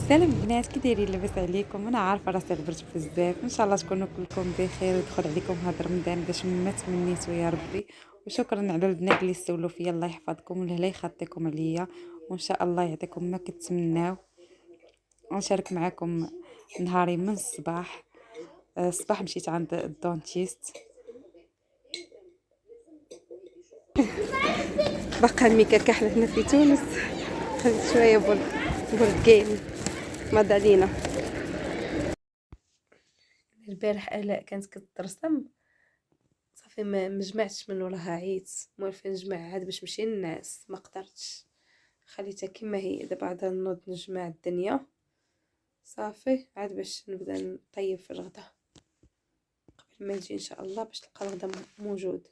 سلام البنات، كي دايرين؟ لاباس عليكم؟ انا عارفه راسي غبرت بزاف. ان شاء الله تكونوا كلكم بخير ويدخل عليكم هذا رمضان باش ما تمنيتو يا ربي. وشكرا على البنات اللي سولوا فيا، الله يحفظكم ولا يخطيكم عليا، وان شاء الله يعطيكم ما كتمناو. غنشارك معكم نهاري من الصباح. الصباح مشيت عند الدونتيست. بقى الميكا كحل هنا في تونس. خذيت شويه بورقين ماض علينا. البارح الاء كانت كترسم صافي ما مجمعتش من وراها، عييت موالفه نجمع عاد باش نمشي للناس ما قدرتش، خليتها كما هي. دابا عاد نوض نجمع الدنيا صافي عاد باش نبدا نطيب في الغدا قبل ما نجي ان شاء الله باش تلقى الغدا موجود.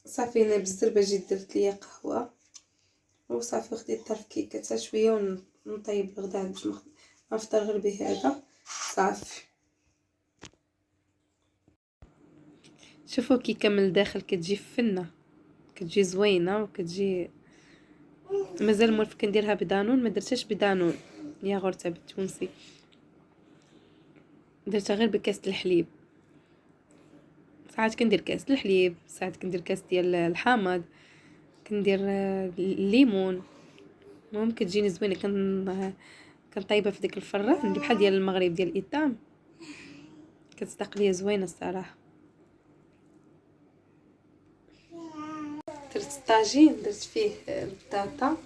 صافي انا بالزربه جيت درت ليا قهوه وصافي خديت طرف كيكه حتى شويه ونطيب الغدا باش نفطر غير بهذا صافي. شوفوا كيكه من الداخل كتجي فنه، كتجي زوينه وكتجي مازال مولف كنديرها بدانون، ما درتهاش بدانون ياغورت بالتونسي، درتها غير بكاس الحليب. ساعات كندير كاس الحليب، ساعات كندير كاس ديال الحامض، كندير الليمون. المهم كتجيني زوينه. كنطيبها في ديك الفران اللي بحال ديال المغرب ديال الايتام، كتصدق ليا زوينه الصراحه. درت الطاجين، درت فيه البطاطا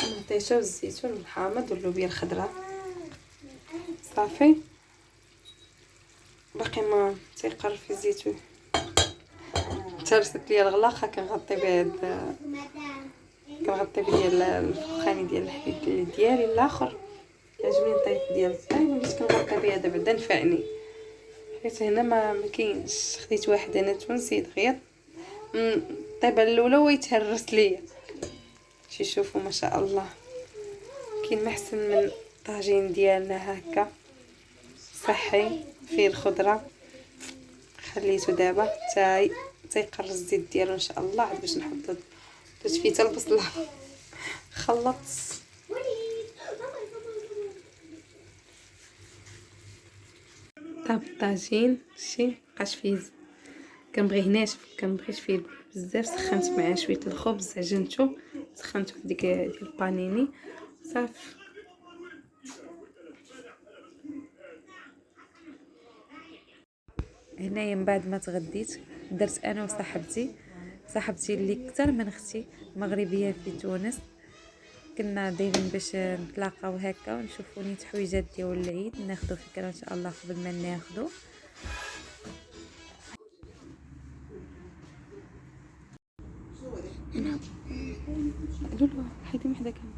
المطيشه والزيتون والحامض واللوبيا الخضراء صافي. باقي ما تيقر في الزيتون. ترست ليا الغلاقه كنغطي بهاد كنغطي بديال الفخاني ديال الحليب ديالي الاخر. كيعجبني نطيب ديال الطاي وليت كنغطي بها دابا نفعني. حيت هنا ما كاينش، خديت واحد انا تونسي دغيا الطيبه الاولى ويتهرس ليا. شي شوفوا ما شاء الله كاين محسن من الطاجين ديالنا هكا صحي فيه الخضره. خليته دابا تيقر الزيت ديالو ان شاء الله عاد باش نحط درت فيه حتى البصله خلطت. طاب الطاجين شي مبقاش فيه كنبغيه ناشف، كنبغيش فيه بزاف. سخنت معاه شويه الخبز عجنته، سخنته في ديك ديال البانيني صافي. هنايا من بعد ما تغديت درت انا وصاحبتي اللي اكثر من اختي مغربيه في تونس. كنا دايرين باش نتلاقاو هكا ونشوفوا نيت حويجات ديال العيد، ناخذوا فكره ان شاء الله قبل ما ناخذوا. لولو حيدي وحده كامله.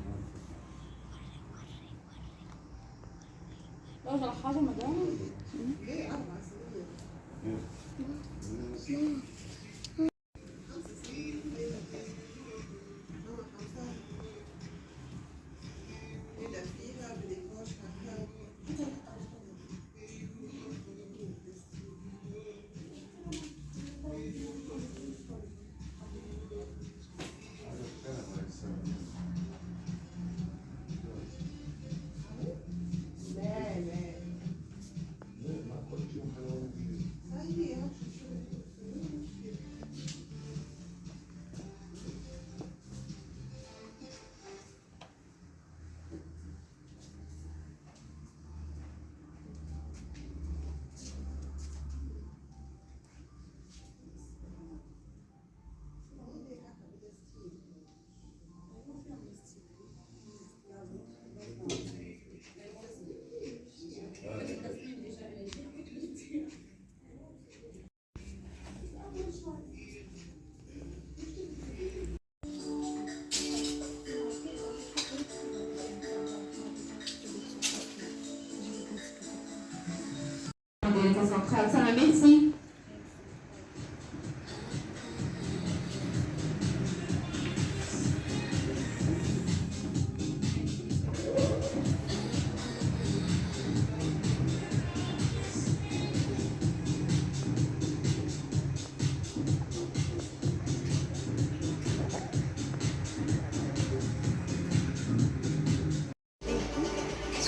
Centrale, ça va, merci.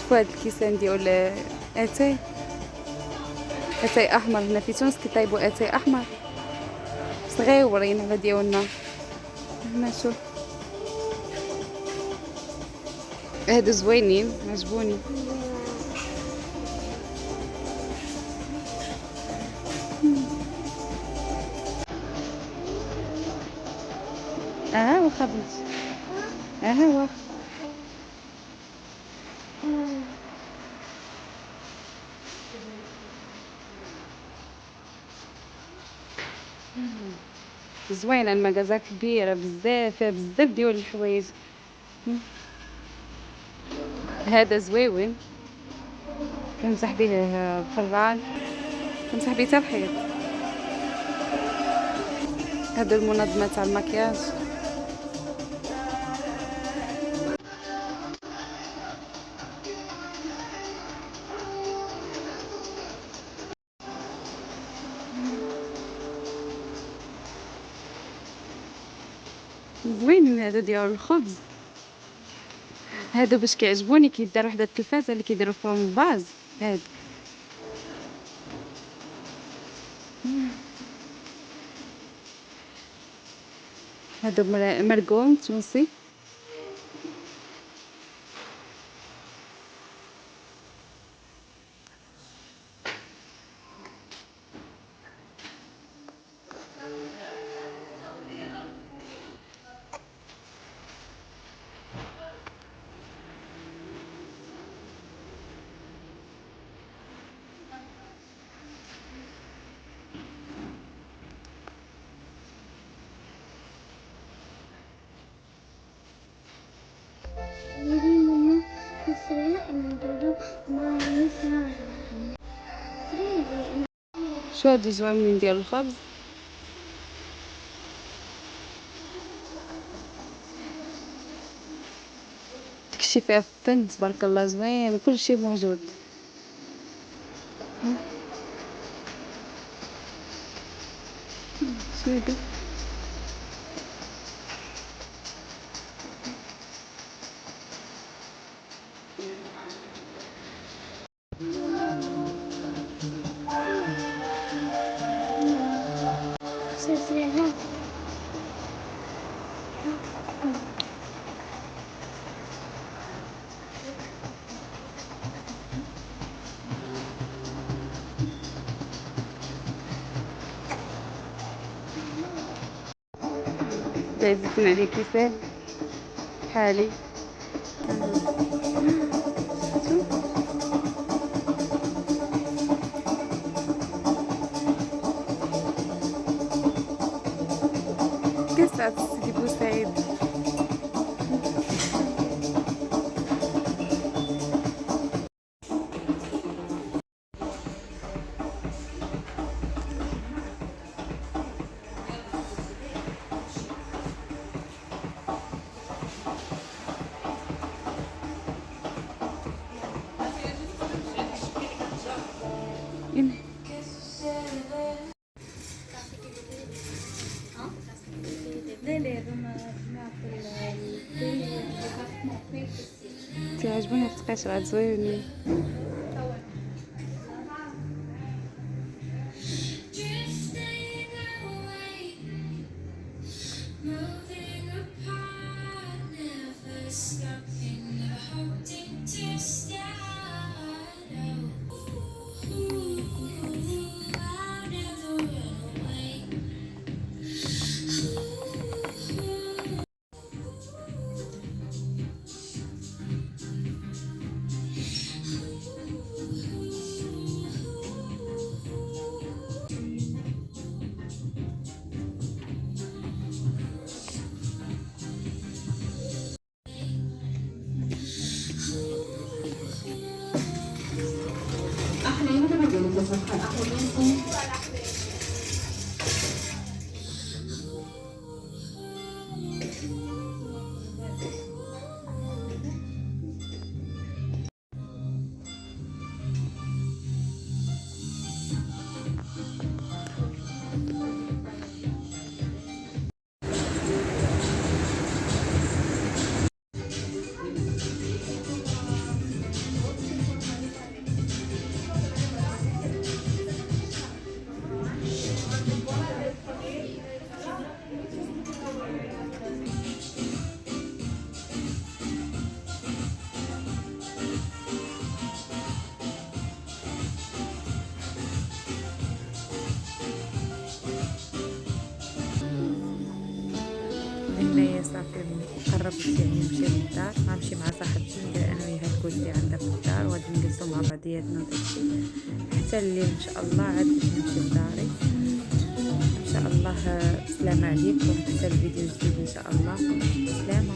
شوفوا هاد الكيسان ديال اتاي احمر. هنا في تونس كيطيبوا اتاي احمر صغيورين على ديالنا. هنا شوف هادو زوينين عجبوني. واخا بنتي واخا. زوينه المغازا كبيره بزاف، فيها بزاف ديال الحوايج. هذا زويون كنمسح به الفران، كنمسح به حتى الحيط. هادو المنظمات تاع المكياج. زوينين هادو ديال الخبز. هادو باش كيعجبوني كيدار وحده التلفازه اللي كيديروا فيهم باز. هادو مرقوم تونسي. شو هادو زوينين ديال الخبز. داكشي فيها فن تبارك الله، زوين كلشي موجود. شنو هادو؟ دايزين عليه كيسان حالي. كاسات سيدي بوسعيد. تعجبوني التقاشرات زوينين. هنايا صافي قربت يعني نمشي للدار، غنمشي مع صاحبتي ندير انا وياها الكوتي عندها في الدار، وغادي نجلسو مع بعضياتنا وداكشي حتى الليل ان شاء الله عاد باش نمشي لداري ان شاء الله. سلام عليكم، حتى الفيديو جديد ان شاء الله. سلامه.